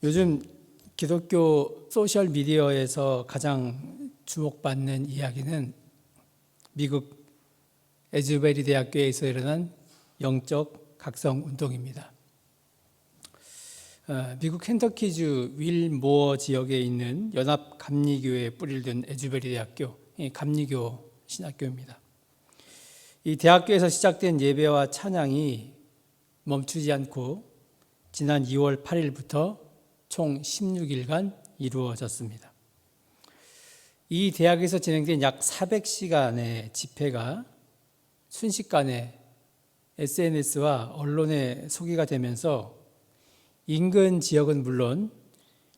요즘 기독교 소셜 미디어에서 가장 주목받는 이야기는 미국 에즈베리 대학교에서 일어난 영적 각성 운동입니다. 미국 켄터키주 윌모어 지역에 있는 연합 감리교회에 뿌리를 둔 에즈베리 대학교, 감리교 신학교입니다. 이 대학교에서 시작된 예배와 찬양이 멈추지 않고 지난 2월 8일부터 총 16일간 이루어졌습니다. 이 대학에서 진행된 약 400시간의 집회가 순식간에 SNS와 언론에 소개가 되면서 인근 지역은 물론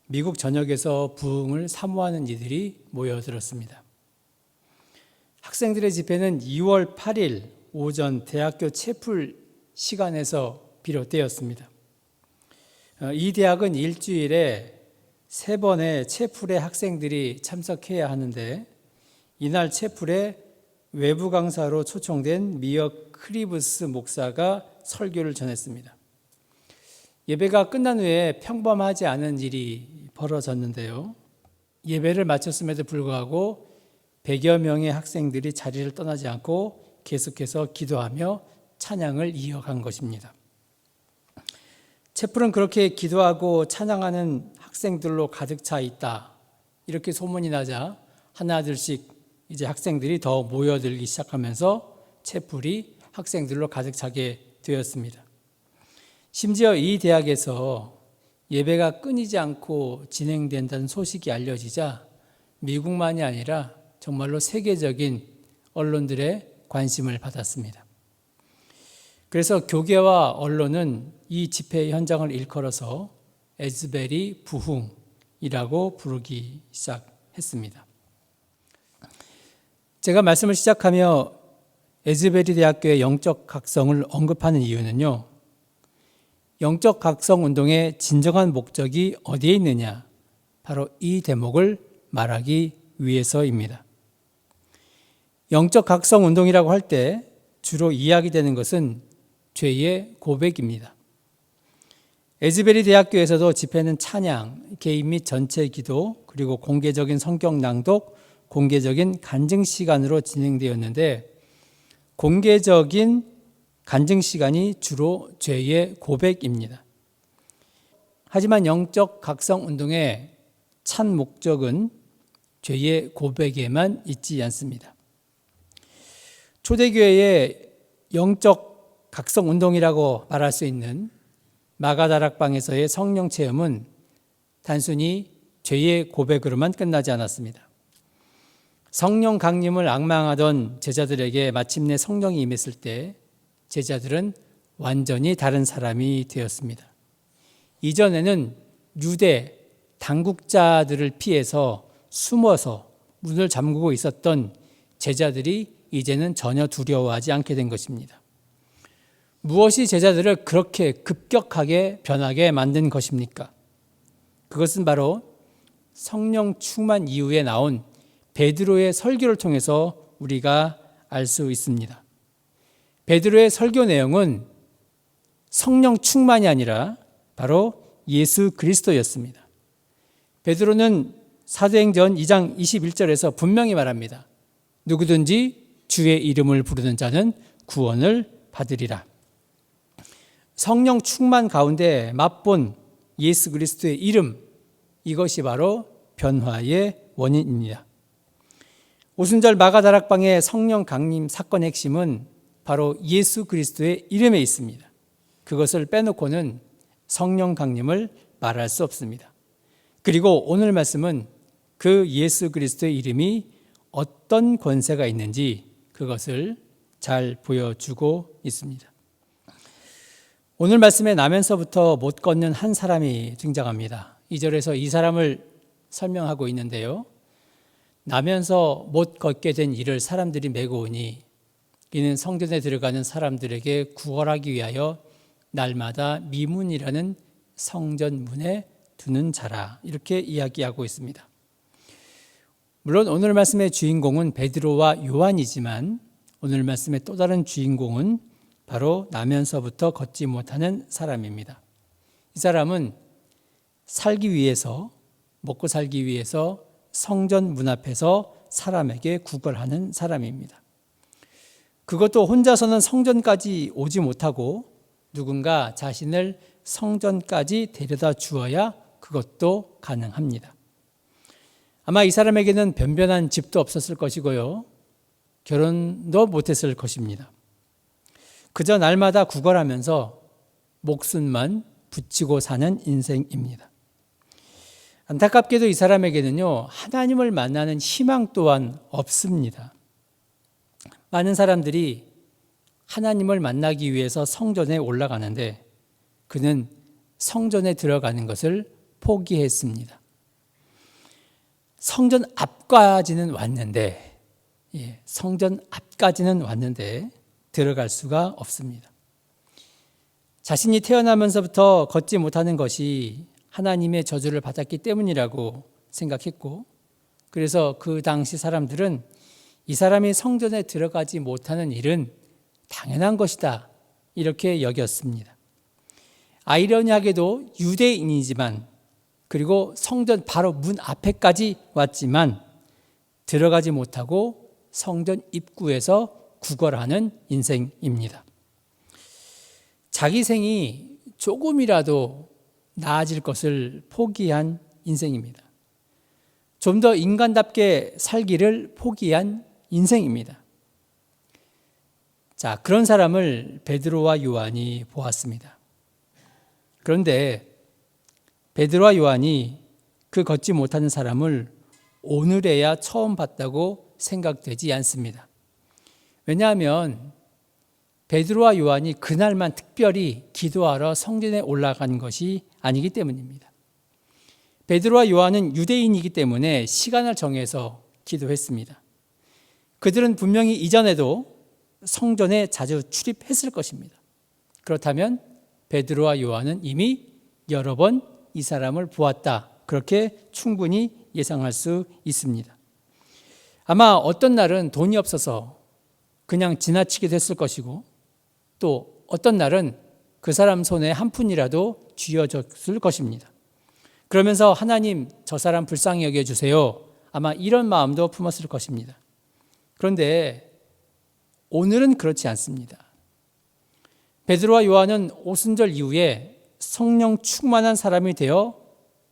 미국 전역에서 부흥을 사모하는 이들이 모여들었습니다. 학생들의 집회는 2월 8일 오전 대학교 채플 시간에서 비롯되었습니다. 이 대학은 일주일에 3번의 채플에 학생들이 참석해야 하는데 이날 채플에 외부 강사로 초청된 미어 크리브스 목사가 설교를 전했습니다. 예배가 끝난 후에 평범하지 않은 일이 벌어졌는데요. 예배를 마쳤음에도 불구하고 100여 명의 학생들이 자리를 떠나지 않고 계속해서 기도하며 찬양을 이어간 것입니다. 채플은 그렇게 기도하고 찬양하는 학생들로 가득 차 있다. 이렇게 소문이 나자 하나둘씩 이제 학생들이 더 모여들기 시작하면서 채플이 학생들로 가득 차게 되었습니다. 심지어 이 대학에서 예배가 끊이지 않고 진행된다는 소식이 알려지자 미국만이 아니라 정말로 세계적인 언론들의 관심을 받았습니다. 그래서 교계와 언론은 이 집회 현장을 일컬어서 에즈베리 부흥이라고 부르기 시작했습니다. 제가 말씀을 시작하며 에즈베리 대학교의 영적 각성을 언급하는 이유는요, 영적 각성 운동의 진정한 목적이 어디에 있느냐, 바로 이 대목을 말하기 위해서입니다. 영적 각성 운동이라고 할 때 주로 이야기되는 것은 죄의 고백입니다. 에즈베리 대학교에서도 집회는 찬양, 개인 및 전체 기도, 그리고 공개적인 성경 낭독, 공개적인 간증 시간으로 진행되었는데 공개적인 간증 시간이 주로 죄의 고백입니다. 하지만 영적 각성 운동의 참 목적은 죄의 고백에만 있지 않습니다. 초대교회의 영적 각성 운동이라고 말할 수 있는 마가다락방에서의 성령 체험은 단순히 죄의 고백으로만 끝나지 않았습니다. 성령 강림을 앙망하던 제자들에게 마침내 성령이 임했을 때 제자들은 완전히 다른 사람이 되었습니다. 이전에는 유대 당국자들을 피해서 숨어서 문을 잠그고 있었던 제자들이 이제는 전혀 두려워하지 않게 된 것입니다. 무엇이 제자들을 그렇게 급격하게 변하게 만든 것입니까? 그것은 바로 성령 충만 이후에 나온 베드로의 설교를 통해서 우리가 알 수 있습니다. 베드로의 설교 내용은 성령 충만이 아니라 바로 예수 그리스도였습니다. 베드로는 사도행전 2장 21절에서 분명히 말합니다. 누구든지 주의 이름을 부르는 자는 구원을 받으리라. 성령 충만 가운데 맛본 예수 그리스도의 이름, 이것이 바로 변화의 원인입니다. 오순절 마가다락방의 성령 강림 사건의 핵심은 바로 예수 그리스도의 이름에 있습니다. 그것을 빼놓고는 성령 강림을 말할 수 없습니다. 그리고 오늘 말씀은 그 예수 그리스도의 이름이 어떤 권세가 있는지 그것을 잘 보여주고 있습니다. 오늘 말씀에 나면서부터 못 걷는 한 사람이 등장합니다. 2절에서 이 사람을 설명하고 있는데요. 나면서 못 걷게 된 이를 사람들이 메고 오니 이는 성전에 들어가는 사람들에게 구걸하기 위하여 날마다 미문이라는 성전 문에 두는 자라. 이렇게 이야기하고 있습니다. 물론 오늘 말씀의 주인공은 베드로와 요한이지만 오늘 말씀의 또 다른 주인공은 바로 나면서부터 걷지 못하는 사람입니다. 이 사람은 살기 위해서, 먹고 살기 위해서 성전 문 앞에서 사람에게 구걸하는 사람입니다. 그것도 혼자서는 성전까지 오지 못하고 누군가 자신을 성전까지 데려다 주어야 그것도 가능합니다. 아마 이 사람에게는 변변한 집도 없었을 것이고요. 결혼도 못했을 것입니다. 그저 날마다 구걸하면서 목숨만 붙이고 사는 인생입니다. 안타깝게도 이 사람에게는요, 하나님을 만나는 희망 또한 없습니다. 많은 사람들이 하나님을 만나기 위해서 성전에 올라가는데 그는 성전에 들어가는 것을 포기했습니다. 성전 앞까지는 왔는데, 성전 앞까지는 왔는데 들어갈 수가 없습니다. 자신이 태어나면서부터 걷지 못하는 것이 하나님의 저주를 받았기 때문이라고 생각했고, 그래서 그 당시 사람들은 이 사람이 성전에 들어가지 못하는 일은 당연한 것이다, 이렇게 여겼습니다. 아이러니하게도 유대인이지만, 그리고 성전 바로 문 앞에까지 왔지만 들어가지 못하고 성전 입구에서 구걸하는 인생입니다. 자기 생이 조금이라도 나아질 것을 포기한 인생입니다. 좀 더 인간답게 살기를 포기한 인생입니다. 자, 그런 사람을 베드로와 요한이 보았습니다. 그런데 베드로와 요한이 그 걷지 못하는 사람을 오늘에야 처음 봤다고 생각되지 않습니다. 왜냐하면 베드로와 요한이 그날만 특별히 기도하러 성전에 올라간 것이 아니기 때문입니다. 베드로와 요한은 유대인이기 때문에 시간을 정해서 기도했습니다. 그들은 분명히 이전에도 성전에 자주 출입했을 것입니다. 그렇다면 베드로와 요한은 이미 여러 번 이 사람을 보았다, 그렇게 충분히 예상할 수 있습니다. 아마 어떤 날은 돈이 없어서 그냥 지나치기도 했을 것이고, 또 어떤 날은 그 사람 손에 한 푼이라도 쥐어줬을 것입니다. 그러면서 하나님, 저 사람 불쌍히 여겨주세요, 아마 이런 마음도 품었을 것입니다. 그런데 오늘은 그렇지 않습니다. 베드로와 요한은 오순절 이후에 성령 충만한 사람이 되어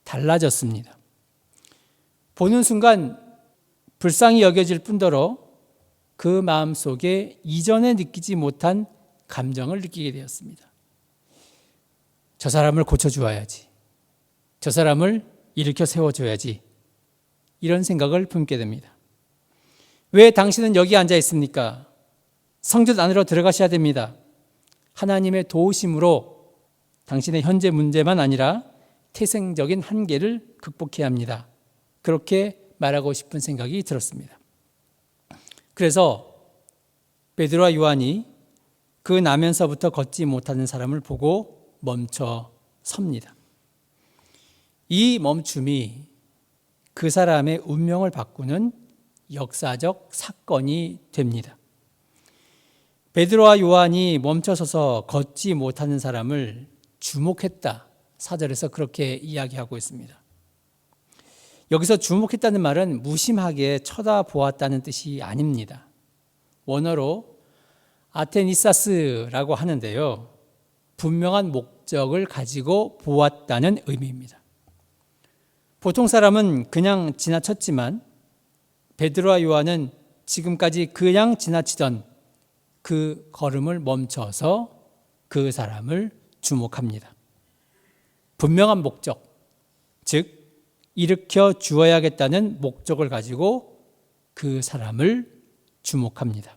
달라졌습니다. 보는 순간 불쌍히 여겨질 뿐더러 그 마음속에 이전에 느끼지 못한 감정을 느끼게 되었습니다. 저 사람을 고쳐주어야지, 저 사람을 일으켜 세워줘야지, 이런 생각을 품게 됩니다. 왜 당신은 여기 앉아 있습니까? 성전 안으로 들어가셔야 됩니다. 하나님의 도우심으로 당신의 현재 문제만 아니라 태생적인 한계를 극복해야 합니다. 그렇게 말하고 싶은 생각이 들었습니다. 그래서 베드로와 요한이 그 나면서부터 걷지 못하는 사람을 보고 멈춰 섭니다. 이 멈춤이 그 사람의 운명을 바꾸는 역사적 사건이 됩니다. 베드로와 요한이 멈춰서서 걷지 못하는 사람을 주목했다, 4절에서 그렇게 이야기하고 있습니다. 여기서 주목했다는 말은 무심하게 쳐다보았다는 뜻이 아닙니다. 원어로 아테니사스라고 하는데요, 분명한 목적을 가지고 보았다는 의미입니다. 보통 사람은 그냥 지나쳤지만 베드로와 요한은 지금까지 그냥 지나치던 그 걸음을 멈춰서 그 사람을 주목합니다. 분명한 목적, 즉 일으켜 주어야겠다는 목적을 가지고 그 사람을 주목합니다.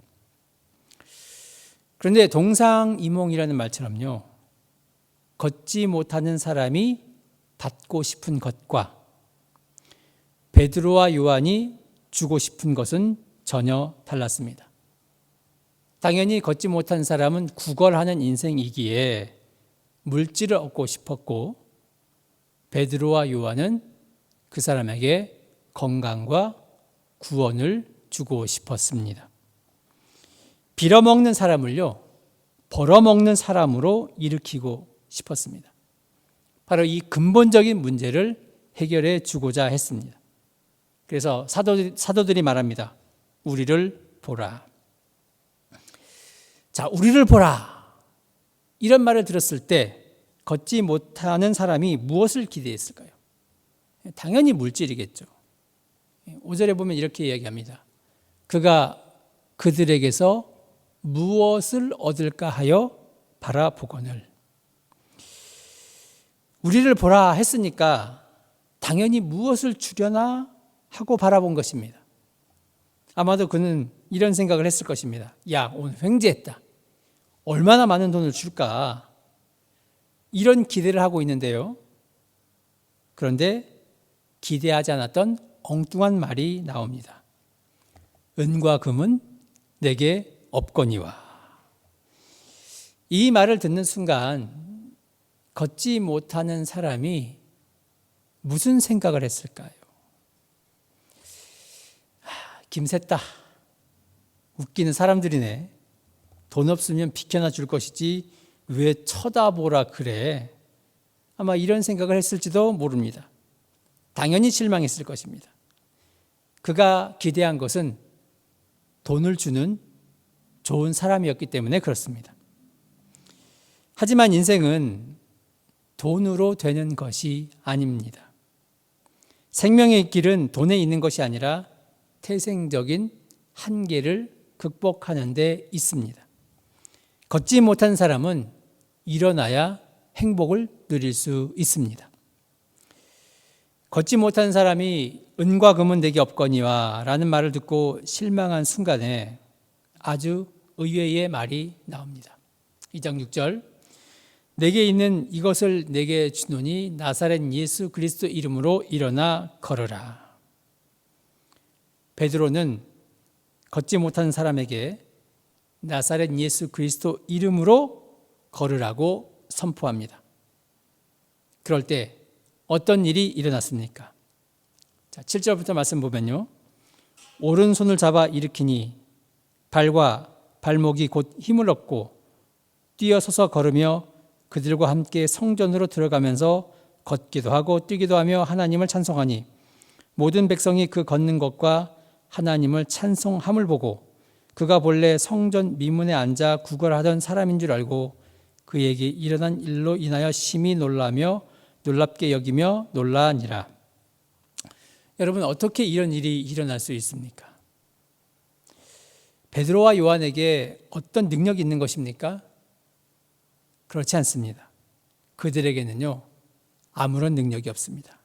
그런데 동상이몽이라는 말처럼요, 걷지 못하는 사람이 받고 싶은 것과 베드로와 요한이 주고 싶은 것은 전혀 달랐습니다. 당연히 걷지 못한 사람은 구걸하는 인생이기에 물질을 얻고 싶었고, 베드로와 요한은 그 사람에게 건강과 구원을 주고 싶었습니다. 빌어먹는 사람을요, 벌어먹는 사람으로 일으키고 싶었습니다. 바로 이 근본적인 문제를 해결해 주고자 했습니다. 그래서 사도들이 말합니다. 우리를 보라. 자, 우리를 보라. 이런 말을 들었을 때 걷지 못하는 사람이 무엇을 기대했을까요? 당연히 물질이겠죠. 5절에 보면 이렇게 이야기합니다. 그가 그들에게서 무엇을 얻을까 하여 바라보거늘. 우리를 보라 했으니까 당연히 무엇을 주려나 하고 바라본 것입니다. 아마도 그는 이런 생각을 했을 것입니다. 야, 오늘 횡재했다. 얼마나 많은 돈을 줄까? 이런 기대를 하고 있는데요. 그런데 기대하지 않았던 엉뚱한 말이 나옵니다. 은과 금은 내게 없거니와. 이 말을 듣는 순간 걷지 못하는 사람이 무슨 생각을 했을까요? 김샜다. 웃기는 사람들이네. 돈 없으면 비켜나 줄 것이지 왜 쳐다보라 그래. 아마 이런 생각을 했을지도 모릅니다. 당연히 실망했을 것입니다. 그가 기대한 것은 돈을 주는 좋은 사람이었기 때문에 그렇습니다. 하지만 인생은 돈으로 되는 것이 아닙니다. 생명의 길은 돈에 있는 것이 아니라 태생적인 한계를 극복하는 데 있습니다. 걷지 못한 사람은 일어나야 행복을 누릴 수 있습니다. 걷지 못한 사람이 은과 금은 내게 없거니와 라는 말을 듣고 실망한 순간에 아주 의외의 말이 나옵니다. 2장 6절 내게 있는 이것을 내게 주노니 나사렛 예수 그리스도 이름으로 일어나 걸으라. 베드로는 걷지 못한 사람에게 나사렛 예수 그리스도 이름으로 걸으라고 선포합니다. 그럴 때 어떤 일이 일어났습니까? 자, 7절부터 말씀 보면요. 오른손을 잡아 일으키니 발과 발목이 곧 힘을 얻고 뛰어서서 걸으며 그들과 함께 성전으로 들어가면서 걷기도 하고 뛰기도 하며 하나님을 찬송하니 모든 백성이 그 걷는 것과 하나님을 찬송함을 보고 그가 본래 성전 미문에 앉아 구걸하던 사람인 줄 알고 그에게 일어난 일로 인하여 심히 놀라며 놀랍게 여기며 놀라니라. 여러분, 어떻게 이런 일이 일어날 수 있습니까? 베드로와 요한에게 어떤 능력이 있는 것입니까? 그렇지 않습니다. 그들에게는요, 아무런 능력이 없습니다.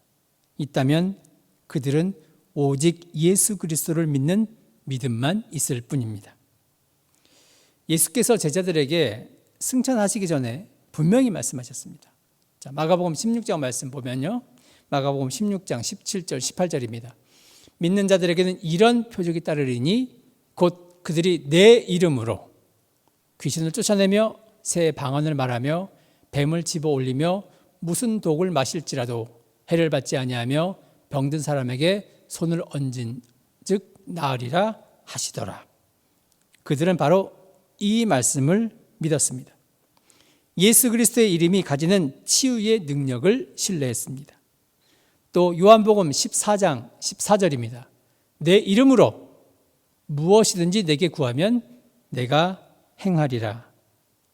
있다면 그들은 오직 예수 그리스도를 믿는 믿음만 있을 뿐입니다. 예수께서 제자들에게 승천하시기 전에 분명히 말씀하셨습니다. 자, 마가복음 16장 말씀 보면요. 마가복음 16장 17절 18절입니다. 믿는 자들에게는 이런 표적이 따르리니 곧 그들이 내 이름으로 귀신을 쫓아내며 새 방언을 말하며 뱀을 집어 올리며 무슨 독을 마실지라도 해를 받지 아니하며 병든 사람에게 손을 얹은 즉 나으리라 하시더라. 그들은 바로 이 말씀을 믿었습니다. 예수 그리스도의 이름이 가지는 치유의 능력을 신뢰했습니다. 또 요한복음 14장 14절입니다. 내 이름으로 무엇이든지 내게 구하면 내가 행하리라.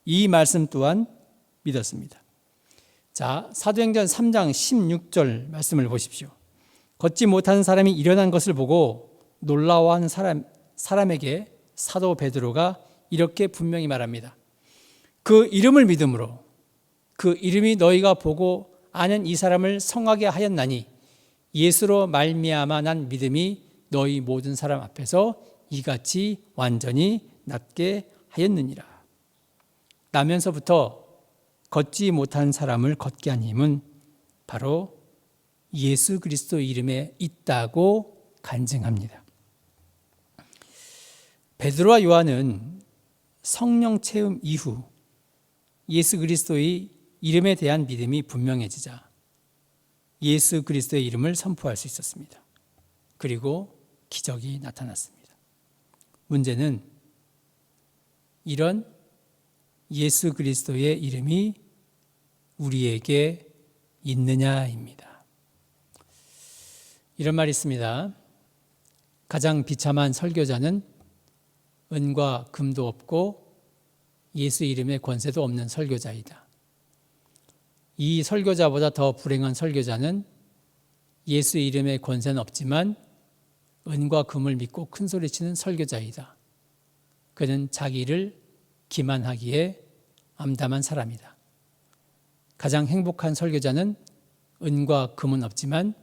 이 말씀 또한 믿었습니다. 자, 사도행전 3장 16절 말씀을 보십시오. 걷지 못하는 사람이 일어난 것을 보고 놀라워하는 사람에게 사도 베드로가 이렇게 분명히 말합니다. 그 이름을 믿음으로 그 이름이 너희가 보고 아는 이 사람을 성하게 하였나니 예수로 말미암아 난 믿음이 너희 모든 사람 앞에서 이같이 완전히 낫게 하였느니라. 나면서부터 걷지 못한 사람을 걷게 한 힘은 바로 예수 그리스도 이름에 있다고 간증합니다. 베드로와 요한은 성령 체험 이후 예수 그리스도의 이름에 대한 믿음이 분명해지자 예수 그리스도의 이름을 선포할 수 있었습니다. 그리고 기적이 나타났습니다. 문제는 이런 예수 그리스도의 이름이 우리에게 있느냐입니다. 이런 말이 있습니다. 가장 비참한 설교자는 은과 금도 없고 예수 이름의 권세도 없는 설교자이다. 이 설교자보다 더 불행한 설교자는 예수 이름의 권세는 없지만 은과 금을 믿고 큰소리치는 설교자이다. 그는 자기를 기만하기에 암담한 사람이다. 가장 행복한 설교자는 은과 금은 없지만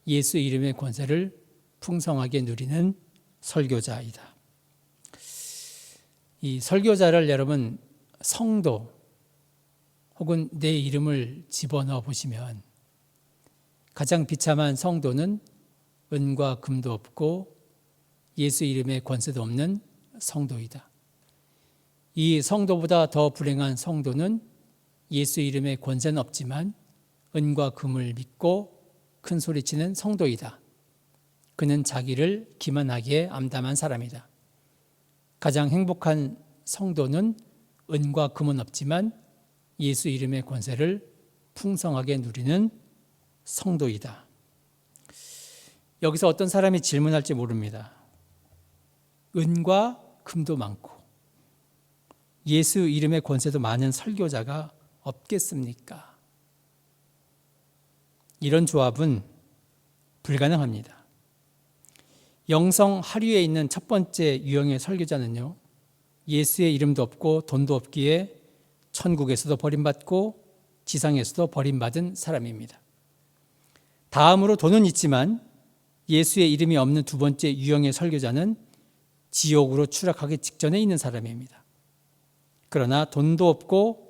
예수 이름의 권세를 풍성하게 누리는 설교자이다. 이 설교자를 여러분 성도 혹은 내 이름을 집어넣어 보시면 가장 비참한 성도는 은과 금도 없고 예수 이름의 권세도 없는 성도이다. 이 성도보다 더 불행한 성도는 예수 이름의 권세는 없지만 은과 금을 믿고 큰 소리치는 성도이다. 그는 자기를 기만하기에 암담한 사람이다. 가장 행복한 성도는 은과 금은 없지만 예수 이름의 권세를 풍성하게 누리는 성도이다. 여기서 어떤 사람이 질문할지 모릅니다. 은과 금도 많고 예수 이름의 권세도 많은 설교자가 없겠습니까? 이런 조합은 불가능합니다. 영성 하류에 있는 첫 번째 유형의 설교자는요, 예수의 이름도 없고 돈도 없기에 천국에서도 버림받고 지상에서도 버림받은 사람입니다. 다음으로 돈은 있지만 예수의 이름이 없는 두 번째 유형의 설교자는 지옥으로 추락하기 직전에 있는 사람입니다. 그러나 돈도 없고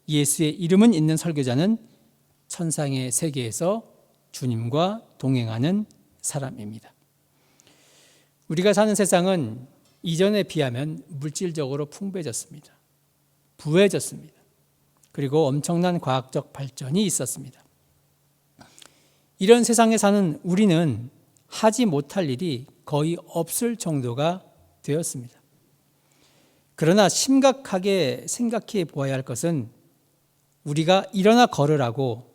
예수의 이름은 있는 설교자는 천상의 세계에서 주님과 동행하는 사람입니다. 우리가 사는 세상은 이전에 비하면 물질적으로 풍부해졌습니다. 부해졌습니다. 그리고 엄청난 과학적 발전이 있었습니다. 이런 세상에 사는 우리는 하지 못할 일이 거의 없을 정도가 되었습니다. 그러나 심각하게 생각해 보아야 할 것은 우리가 일어나 걸으라고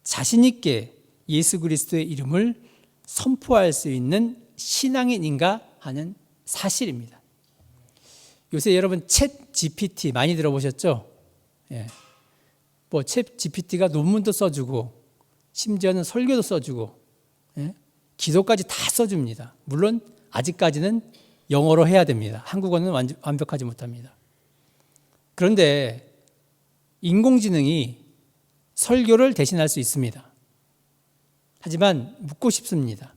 자신 있게 예수 그리스도의 이름을 선포할 수 있는 신앙인인가 하는 사실입니다. 요새 여러분 챗 GPT 많이 들어보셨죠? 예. 챗 GPT가 논문도 써주고 심지어는 설교도 써주고 기도까지 다 써줍니다. 물론 아직까지는 영어로 해야 됩니다. 한국어는 완벽하지 못합니다. 그런데 인공지능이 설교를 대신할 수 있습니다. 하지만 묻고 싶습니다.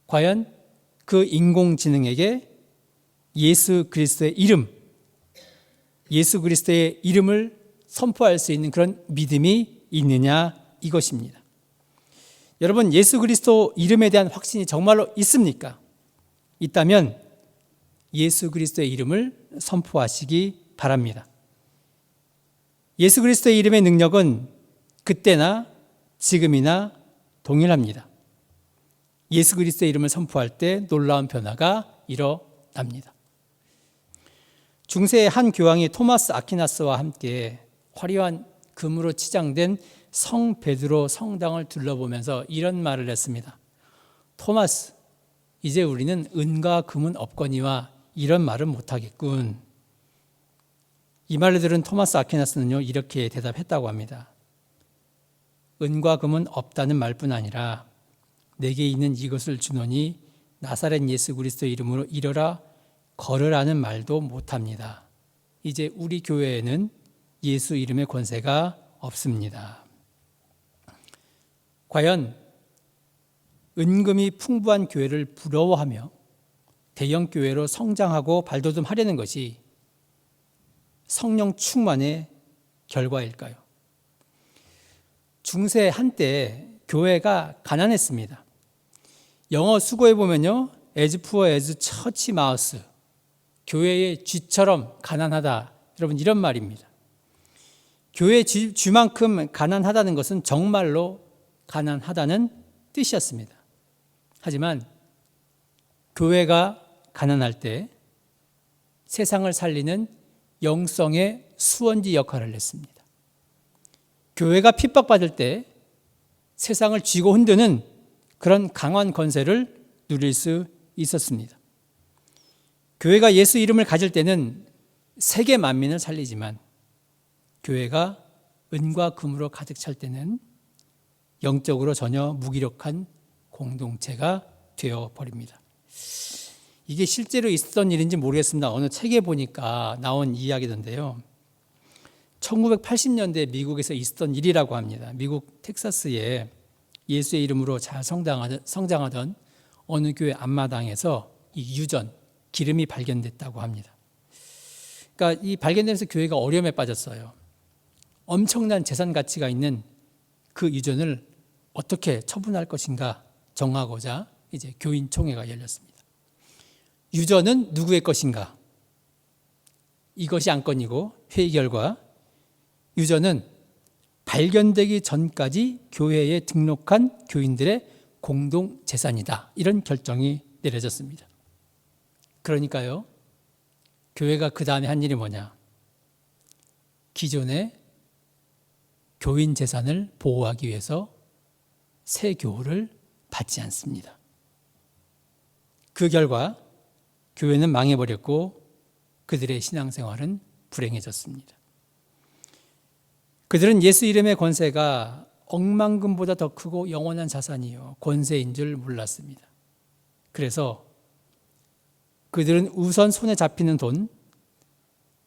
과연 그 인공지능에게 예수 그리스도의 이름을 선포할 수 있는 그런 믿음이 있느냐 이것입니다. 여러분, 예수 그리스도 이름에 대한 확신이 정말로 있습니까? 있다면 예수 그리스도의 이름을 선포하시기 바랍니다. 예수 그리스도의 이름의 능력은 그때나 지금이나 동일합니다. 예수 그리스도의 이름을 선포할 때 놀라운 변화가 일어납니다. 중세의 한 교황이 토마스 아퀴나스와 함께 화려한 금으로 치장된 성 베드로 성당을 둘러보면서 이런 말을 했습니다. 토마스, 이제 우리는 은과 금은 없거니와 이런 말은 못하겠군. 이 말을 들은 토마스 아퀴나스는요, 이렇게 대답했다고 합니다. 은과 금은 없다는 말뿐 아니라 내게 있는 이것을 주노니 나사렛 예수 그리스도의 이름으로 일어라 걸으라는 말도 못합니다. 이제 우리 교회에는 예수 이름의 권세가 없습니다. 과연 은금이 풍부한 교회를 부러워하며 대형 교회로 성장하고 발돋움하려는 것이 성령 충만의 결과일까요? 중세 한때 교회가 가난했습니다. 영어 수고해 보면요, as poor as church mouse, 교회의 쥐처럼 가난하다. 여러분, 이런 말입니다. 교회 쥐만큼 가난하다는 것은 정말로 가난하다는 뜻이었습니다. 하지만 교회가 가난할 때 세상을 살리는 영성의 수원지 역할을 했습니다. 교회가 핍박받을 때 세상을 쥐고 흔드는 그런 강한 권세를 누릴 수 있었습니다. 교회가 예수 이름을 가질 때는 세계 만민을 살리지만 교회가 은과 금으로 가득 찰 때는 영적으로 전혀 무기력한 공동체가 되어버립니다. 이게 실제로 있었던 일인지 모르겠습니다. 어느 책에 보니까 나온 이야기던데요. 1980년대 미국에서 있었던 일이라고 합니다. 미국 텍사스에 예수의 이름으로 잘 성장하던 어느 교회 앞마당에서 이 유전, 기름이 발견됐다고 합니다. 그러니까 이 발견되면서 교회가 어려움에 빠졌어요. 엄청난 재산 가치가 있는 그 유전을 어떻게 처분할 것인가 정하고자 이제 교인 총회가 열렸습니다. 유전은 누구의 것인가? 이것이 안건이고 회의 결과 유전은 발견되기 전까지 교회에 등록한 교인들의 공동 재산이다. 이런 결정이 내려졌습니다. 그러니까요, 교회가 그 다음에 한 일이 뭐냐? 기존의 교인 재산을 보호하기 위해서 새 교우를 받지 않습니다. 그 결과 교회는 망해버렸고 그들의 신앙생활은 불행해졌습니다. 그들은 예수 이름의 권세가 억만금보다 더 크고 영원한 자산이요 권세인 줄 몰랐습니다. 그래서 그들은 우선 손에 잡히는 돈,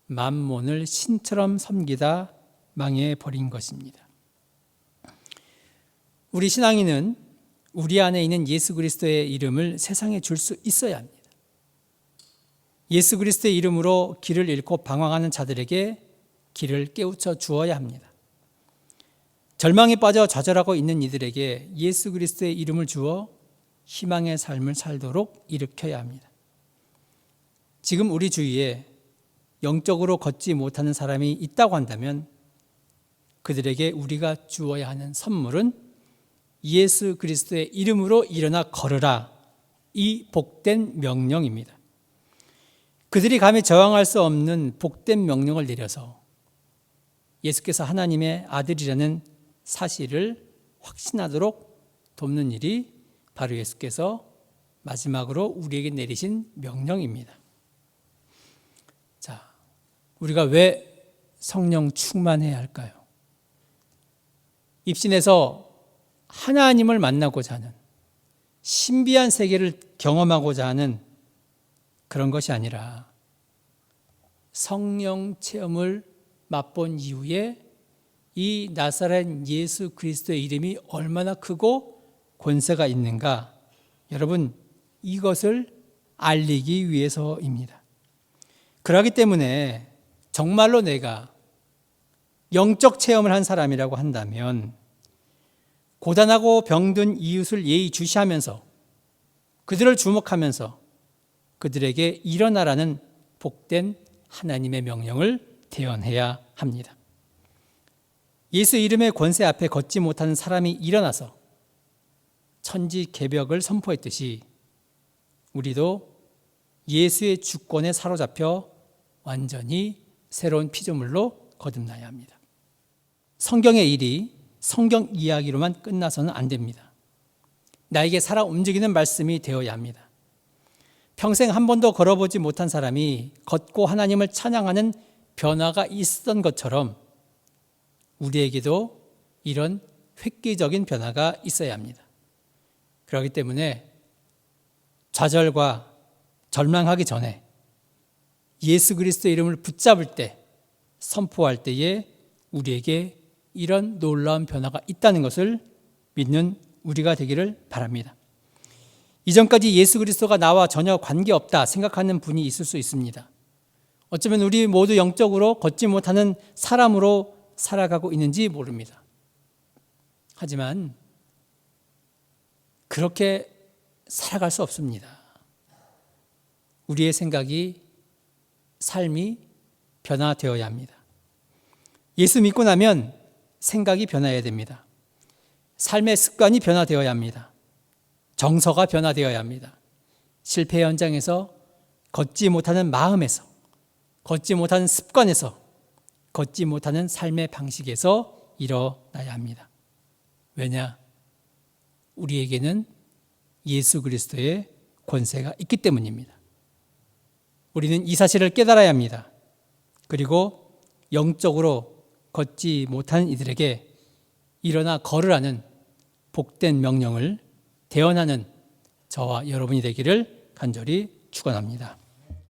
만몬을 신처럼 섬기다 망해버린 것입니다. 우리 신앙인은 우리 안에 있는 예수 그리스도의 이름을 세상에 줄 수 있어야 합니다. 예수 그리스도의 이름으로 길을 잃고 방황하는 자들에게 길을 깨우쳐 주어야 합니다. 절망에 빠져 좌절하고 있는 이들에게 예수 그리스도의 이름을 주어 희망의 삶을 살도록 일으켜야 합니다. 지금 우리 주위에 영적으로 걷지 못하는 사람이 있다고 한다면 그들에게 우리가 주어야 하는 선물은 예수 그리스도의 이름으로 일어나 걸으라, 이 복된 명령입니다. 그들이 감히 저항할 수 없는 복된 명령을 내려서 예수께서 하나님의 아들이라는 사실을 확신하도록 돕는 일이 바로 예수께서 마지막으로 우리에게 내리신 명령입니다. 자, 우리가 왜 성령 충만해야 할까요? 입신에서 하나님을 만나고자 하는 신비한 세계를 경험하고자 하는 그런 것이 아니라 성령 체험을 맛본 이후에 이 나사렛 예수 그리스도의 이름이 얼마나 크고 권세가 있는가, 여러분 이것을 알리기 위해서입니다. 그렇기 때문에 정말로 내가 영적 체험을 한 사람이라고 한다면 고단하고 병든 이웃을 예의주시하면서 그들을 주목하면서 그들에게 일어나라는 복된 하나님의 명령을 대언해야 합니다. 예수 이름의 권세 앞에 걷지 못하는 사람이 일어나서 천지개벽을 선포했듯이 우리도 예수의 주권에 사로잡혀 완전히 새로운 피조물로 거듭나야 합니다. 성경의 일이 성경 이야기로만 끝나서는 안 됩니다. 나에게 살아 움직이는 말씀이 되어야 합니다. 평생 한 번도 걸어보지 못한 사람이 걷고 하나님을 찬양하는 변화가 있었던 것처럼 우리에게도 이런 획기적인 변화가 있어야 합니다. 그렇기 때문에 좌절과 절망하기 전에 예수 그리스도의 이름을 붙잡을 때, 선포할 때에 우리에게 이런 놀라운 변화가 있다는 것을 믿는 우리가 되기를 바랍니다. 이전까지 예수 그리스도가 나와 전혀 관계없다 생각하는 분이 있을 수 있습니다. 어쩌면 우리 모두 영적으로 걷지 못하는 사람으로 살아가고 있는지 모릅니다. 하지만 그렇게 살아갈 수 없습니다. 우리의 생각이, 삶이 변화되어야 합니다. 예수 믿고 나면 생각이 변화해야 됩니다. 삶의 습관이 변화되어야 합니다. 정서가 변화되어야 합니다. 실패 현장에서 걷지 못하는 마음에서, 걷지 못하는 습관에서, 걷지 못하는 삶의 방식에서 일어나야 합니다. 왜냐? 우리에게는 예수 그리스도의 권세가 있기 때문입니다. 우리는 이 사실을 깨달아야 합니다. 그리고 영적으로 걷지 못하는 이들에게 일어나 걸으라는 복된 명령을 대언하는 저와 여러분이 되기를 간절히 축원합니다.